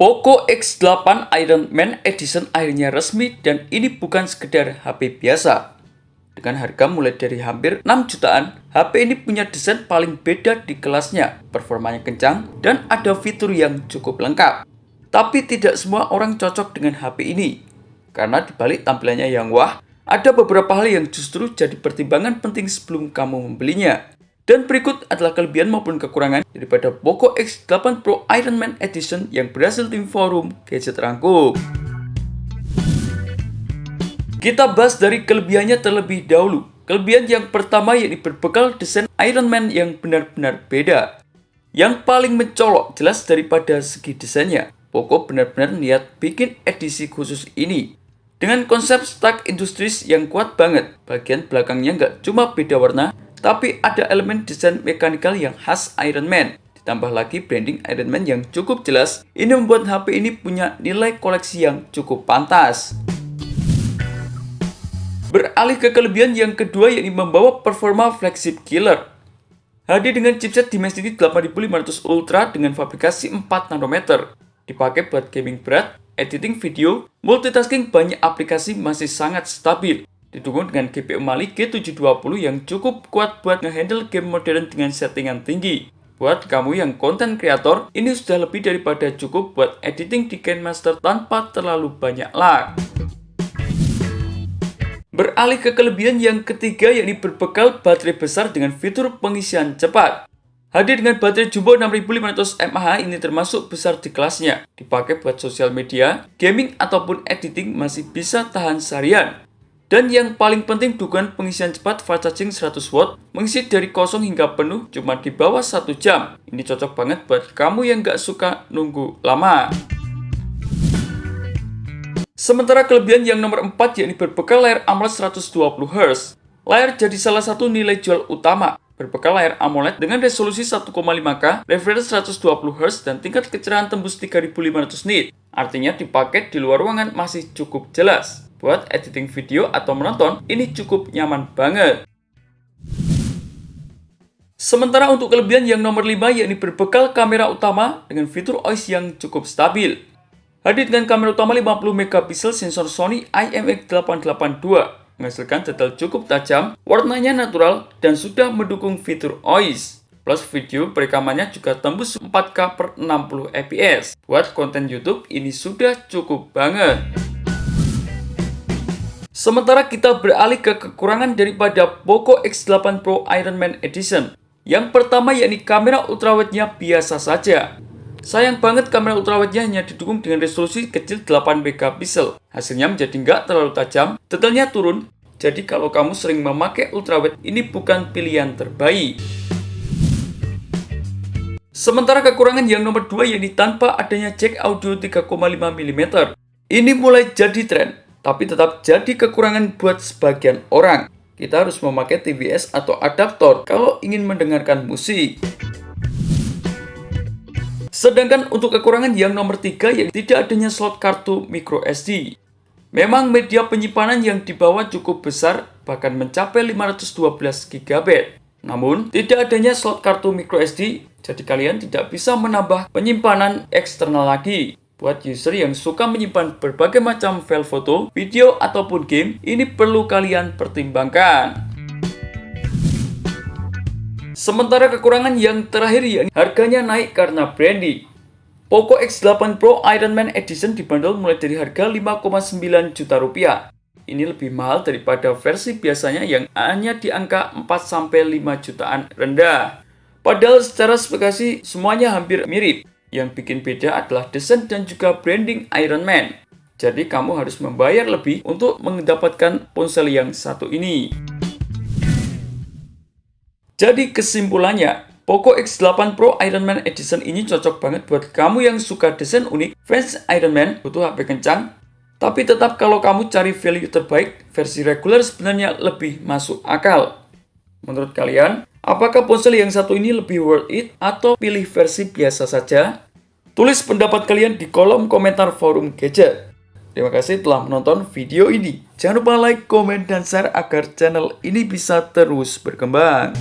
Poco X8 Iron Man Edition akhirnya resmi dan ini bukan sekedar HP biasa. Dengan harga mulai dari hampir 6 jutaan, HP ini punya desain paling beda di kelasnya, performanya kencang, dan ada fitur yang cukup lengkap. Tapi tidak semua orang cocok dengan HP ini, karena dibalik tampilannya yang wah, ada beberapa hal yang justru jadi pertimbangan penting sebelum kamu membelinya. Dan berikut adalah kelebihan maupun kekurangan daripada Poco X8 Pro Iron Man Edition yang berhasil tim forum gadget rangkum. Kita bahas dari kelebihannya terlebih dahulu. Kelebihan yang pertama yakni berbekal desain Iron Man yang benar-benar beda. Yang paling mencolok jelas daripada segi desainnya. Poco benar-benar niat bikin edisi khusus ini. Dengan konsep Stark Industries yang kuat banget. Bagian belakangnya nggak cuma beda warna, tapi ada elemen desain mekanikal yang khas Iron Man. Ditambah lagi branding Iron Man yang cukup jelas. Ini membuat HP ini punya nilai koleksi yang cukup pantas. Beralih ke kelebihan yang kedua yakni membawa performa flagship killer. Hadir dengan chipset Dimensity 8500 Ultra dengan fabrikasi 4 nanometer. Dipakai buat gaming berat, editing video, multitasking banyak aplikasi masih sangat stabil. Didukung dengan GPU Mali G720 yang cukup kuat buat ngehandle game modern dengan settingan tinggi. Buat kamu yang konten kreator, ini sudah lebih daripada cukup buat editing di KineMaster tanpa terlalu banyak lag. Beralih ke kelebihan yang ketiga yakni berbekal baterai besar dengan fitur pengisian cepat. Hadir dengan baterai jumbo 6500 mAh ini termasuk besar di kelasnya. Dipakai buat sosial media, gaming ataupun editing masih bisa tahan seharian. Dan yang paling penting dukungan pengisian cepat fast charging 100W mengisi dari kosong hingga penuh cuma di bawah 1 jam. Ini cocok banget buat kamu yang gak suka nunggu lama. Sementara kelebihan yang nomor 4 yakni berbekal layar AMOLED 120Hz. Layar jadi salah satu nilai jual utama. Berbekal layar AMOLED dengan resolusi 1,5K, refresh 120Hz dan tingkat kecerahan tembus 3500 nit. Artinya dipakai di luar ruangan masih cukup jelas. Buat editing video atau menonton, ini cukup nyaman banget. Sementara untuk kelebihan yang nomor 5 yakni berbekal kamera utama dengan fitur OIS yang cukup stabil. Hadir dengan kamera utama 50 megapiksel sensor Sony IMX882, menghasilkan detail cukup tajam, warnanya natural, dan sudah mendukung fitur OIS. Plus video perekamannya juga tembus 4K per 60 fps. Buat konten YouTube ini sudah cukup banget. Sementara kita beralih ke kekurangan daripada Poco X8 Pro Iron Man Edition. Yang pertama yakni kamera ultrawide-nya biasa saja. Sayang banget kamera ultrawide-nya hanya didukung dengan resolusi kecil 8 megapiksel. Hasilnya menjadi nggak terlalu tajam, detailnya turun. Jadi kalau kamu sering memakai ultrawide, ini bukan pilihan terbaik. Sementara kekurangan yang nomor 2 yakni tanpa adanya jack audio 3,5mm. Ini mulai jadi tren, tapi tetap jadi kekurangan buat sebagian orang. Kita harus memakai TVS atau adaptor kalau ingin mendengarkan musik. Sedangkan untuk kekurangan yang nomor 3 yakni tidak adanya slot kartu microSD. Memang media penyimpanan yang dibawa cukup besar, bahkan mencapai 512 GB. Namun, tidak adanya slot kartu microSD, jadi kalian tidak bisa menambah penyimpanan eksternal lagi. Buat user yang suka menyimpan berbagai macam file foto, video, ataupun game, ini perlu kalian pertimbangkan. Sementara kekurangan yang terakhir yakni harganya naik karena branding. Poco X8 Pro Iron Man Edition dibanderol mulai dari harga 5,9 juta rupiah. Ini lebih mahal daripada versi biasanya yang hanya di angka 4-5 jutaan rendah. Padahal secara spesifikasi semuanya hampir mirip. Yang bikin beda adalah desain dan juga branding Iron Man. Jadi kamu harus membayar lebih untuk mendapatkan ponsel yang satu ini. Jadi kesimpulannya, Poco X8 Pro Iron Man Edition ini cocok banget buat kamu yang suka desain unik, fans Iron Man, butuh HP kencang. Tapi tetap kalau kamu cari value terbaik, versi reguler sebenarnya lebih masuk akal. Menurut kalian, apakah ponsel yang satu ini lebih worth it atau pilih versi biasa saja? Tulis pendapat kalian di kolom komentar forum gadget. Terima kasih telah menonton video ini. Jangan lupa like, komen, dan share agar channel ini bisa terus berkembang.